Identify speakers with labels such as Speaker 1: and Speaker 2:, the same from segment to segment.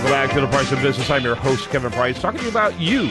Speaker 1: Welcome back to The Price of Business. I'm your host, Kevin Price, talking to you about you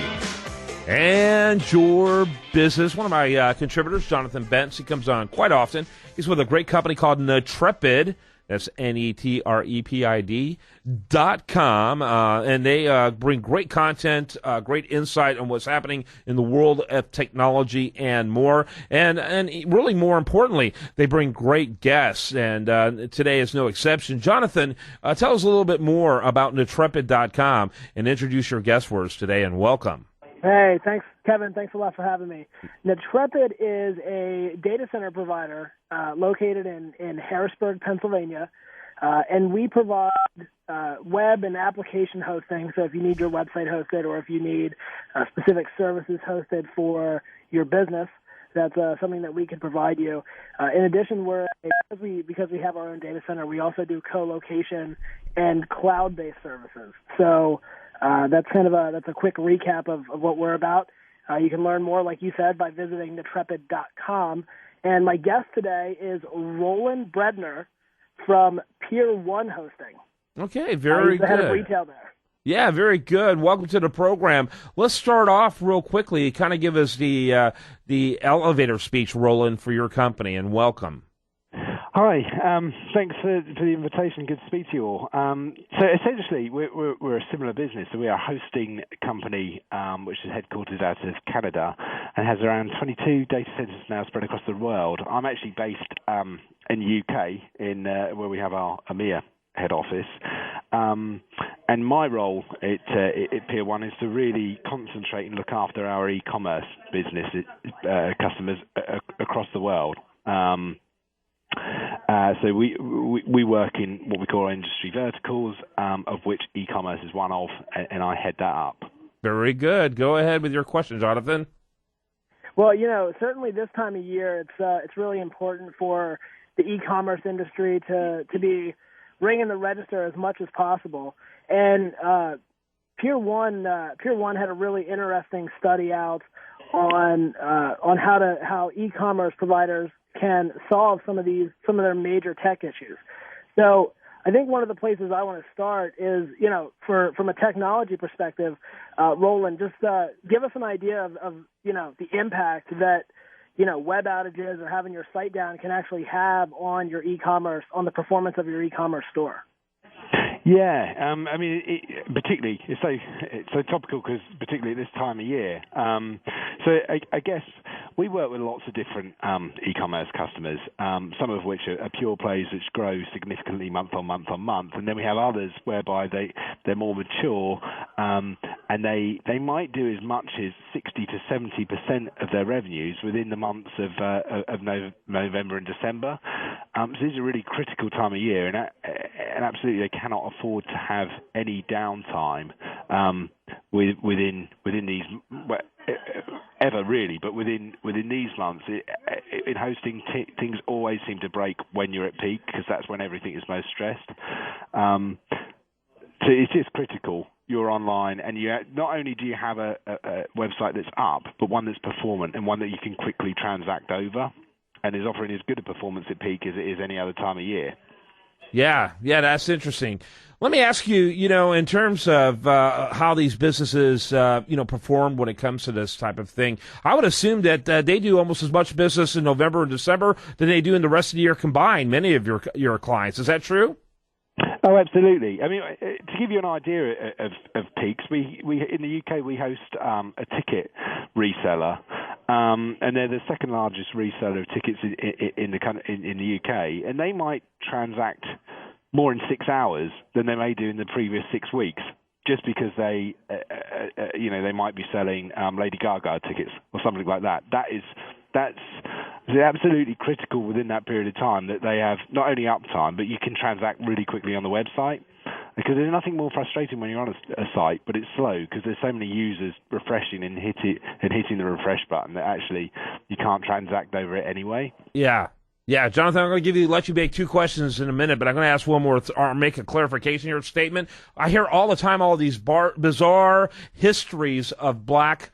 Speaker 1: and your business. One of my contributors, Jonathan Bentz, he comes on quite often. He's with a great company called Netrepid. That's NETREPID.com. And they bring great content, great insight on what's happening in the world of technology and more. And really more importantly, they bring great guests. And today is no exception. Jonathan, tell us a little bit more about Netrepid.com and introduce your guest for us today, and welcome.
Speaker 2: Hey, thanks, Kevin. Thanks a lot for having me. Netrepid is a data center provider located in Harrisburg, Pennsylvania, and we provide web and application hosting. So if you need your website hosted or if you need specific services hosted for your business, that's something that we can provide you. In addition, because we have our own data center, we also do co-location and cloud-based services. So that's a quick recap of what we're about. You can learn more, like you said, by visiting Netrepid.com. And my guest today is Roland Breadner from Pier 1 Hosting.
Speaker 1: Okay, very
Speaker 2: he's the
Speaker 1: good.
Speaker 2: Head of retail there.
Speaker 1: Yeah, very good. Welcome to the program. Let's start off real quickly. Kind of give us the elevator speech, Roland, for your company, and welcome.
Speaker 3: Hi, thanks for the invitation. Good to speak to you all. So essentially, we're a similar business. So we are a hosting company which is headquartered out of Canada and has around 22 data centers now spread across the world. I'm actually based in the UK, where we have our EMEA head office. And my role at Pier 1 is to really concentrate and look after our e-commerce business customers across the world. So we work in what we call industry verticals, of which e-commerce is one of, and I head that up.
Speaker 1: Very good. Go ahead with your question, Jonathan.
Speaker 2: Well, certainly this time of year, it's really important for the e-commerce industry to be ringing the register as much as possible. And Pier 1 had a really interesting study out on how e-commerce providers can solve some of their major tech issues. So I think one of the places I want to start is, from a technology perspective, Roland, just give us an idea of the impact that, web outages or having your site down can actually have on your e-commerce, on the performance of your e-commerce store.
Speaker 3: Yeah, particularly it's so topical because particularly at this time of year. So I guess we work with lots of different e-commerce customers, some of which are pure plays which grow significantly month on month, and then we have others whereby they're more mature and they might do as much as 60 to 70% of their revenues within the months of November and December. So this is a really critical time of year, and absolutely they cannot afford to have any downtime within these ever really, but within these months. In hosting, things always seem to break when you're at peak because that's when everything is most stressed. So it's just critical. You're online, and not only do you have a website that's up, but one that's performant and one that you can quickly transact over, and is offering as good a performance at peak as it is any other time of year.
Speaker 1: Yeah, that's interesting. Let me ask you, in terms of how these businesses, perform when it comes to this type of thing, I would assume that they do almost as much business in November and December than they do in the rest of the year combined, many of your clients. Is that true?
Speaker 3: Oh, absolutely. I mean, to give you an idea of peaks, we in the UK we host a ticket reseller, and they're the second largest reseller of tickets in the UK, and they might transact more in 6 hours than they may do in the previous 6 weeks, just because they might be selling Lady Gaga tickets or something like that. That's absolutely critical within that period of time that they have not only uptime, but you can transact really quickly on the website. Because there's nothing more frustrating when you're on a site, but it's slow because there's so many users refreshing and hitting the refresh button that actually you can't transact over it anyway.
Speaker 1: Yeah, Jonathan, I'm going to let you make two questions in a minute, but I'm going to ask one more or make a clarification of your statement. I hear all the time all these bizarre histories of Black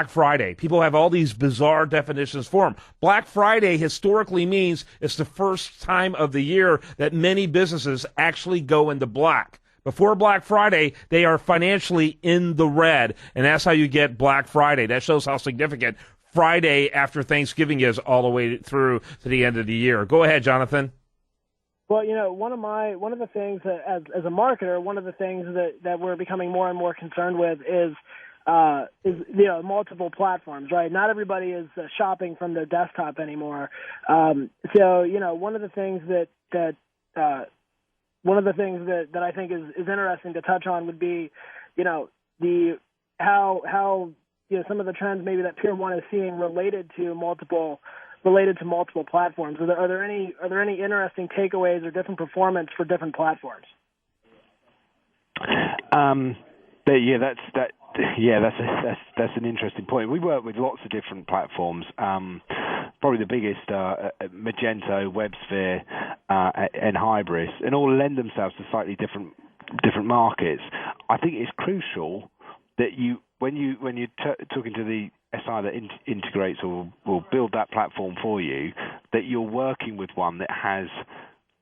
Speaker 1: Friday. People have all these bizarre definitions for them. Black Friday historically means it's the first time of the year that many businesses actually go into black. before Black Friday, they are financially in the red, and that's how you get Black Friday. That shows how significant Friday after Thanksgiving is all the way through to the end of the year. Go ahead, Jonathan.
Speaker 2: Well, one of the things that, as a marketer, one of the things that we're becoming more and more concerned with is multiple platforms, right? Not everybody is shopping from their desktop anymore. So one of the things that I think is interesting to touch on would be, how some of the trends maybe that Pier 1 is seeing related to multiple platforms. Are there any interesting takeaways or different performance for different platforms?
Speaker 3: That's an interesting point. We work with lots of different platforms. Probably the biggest are Magento, WebSphere, and Hybris, and all lend themselves to slightly different markets. I think it's crucial that when you're talking to the SI that integrates or will build that platform for you, that you're working with one that has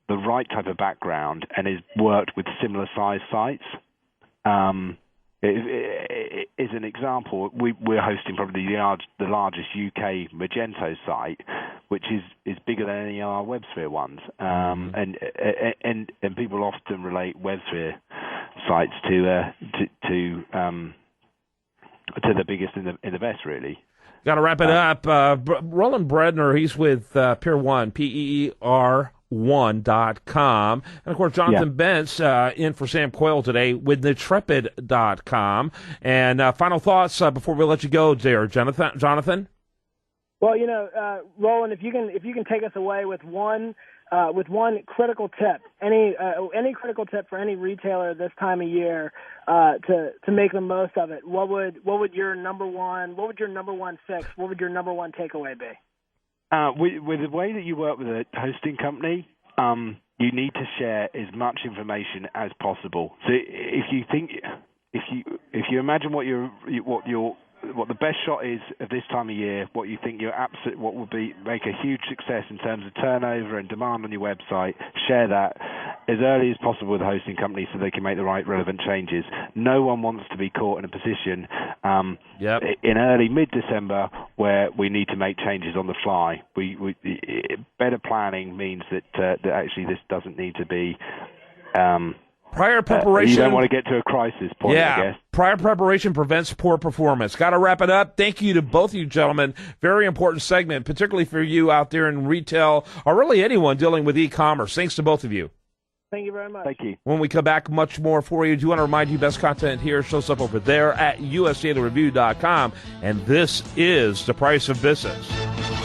Speaker 3: the right type of background and has worked with similar size sites. As an example, we're hosting probably the largest UK Magento site, which is bigger than any of our WebSphere ones. And people often relate WebSphere sites to the biggest and the best, really.
Speaker 1: Got to wrap it up. Roland Breadner, he's with Pier 1, PEER1.com. And, of course, Jonathan Bentz in for Sam Coyle today with Intrepid.com. And final thoughts before we let you go there, Jonathan?
Speaker 2: Well, Roland, if you can take us away with one critical tip, any critical tip for any retailer this time of year to make the most of it, what would your number one fix? What would your number one takeaway be?
Speaker 3: With the way that you work with a hosting company, you need to share as much information as possible. So if you imagine what the best shot is at this time of year, what you think what will make a huge success in terms of turnover and demand on your website, share that as early as possible with the hosting company so they can make the right relevant changes. No one wants to be caught in a position in early mid-December where we need to make changes on the fly. Better planning means that actually this doesn't need to be.
Speaker 1: Prior preparation.
Speaker 3: You don't want to get to a crisis point, I guess.
Speaker 1: Prior preparation prevents poor performance. Got to wrap it up. Thank you to both of you gentlemen. Very important segment, particularly for you out there in retail or really anyone dealing with e-commerce. Thanks to both of you.
Speaker 2: Thank you very much.
Speaker 3: Thank you.
Speaker 1: When we come back, much more for you. Do want to remind you, best content here shows up over there at usdailyreview.com. And this is The Price of Business.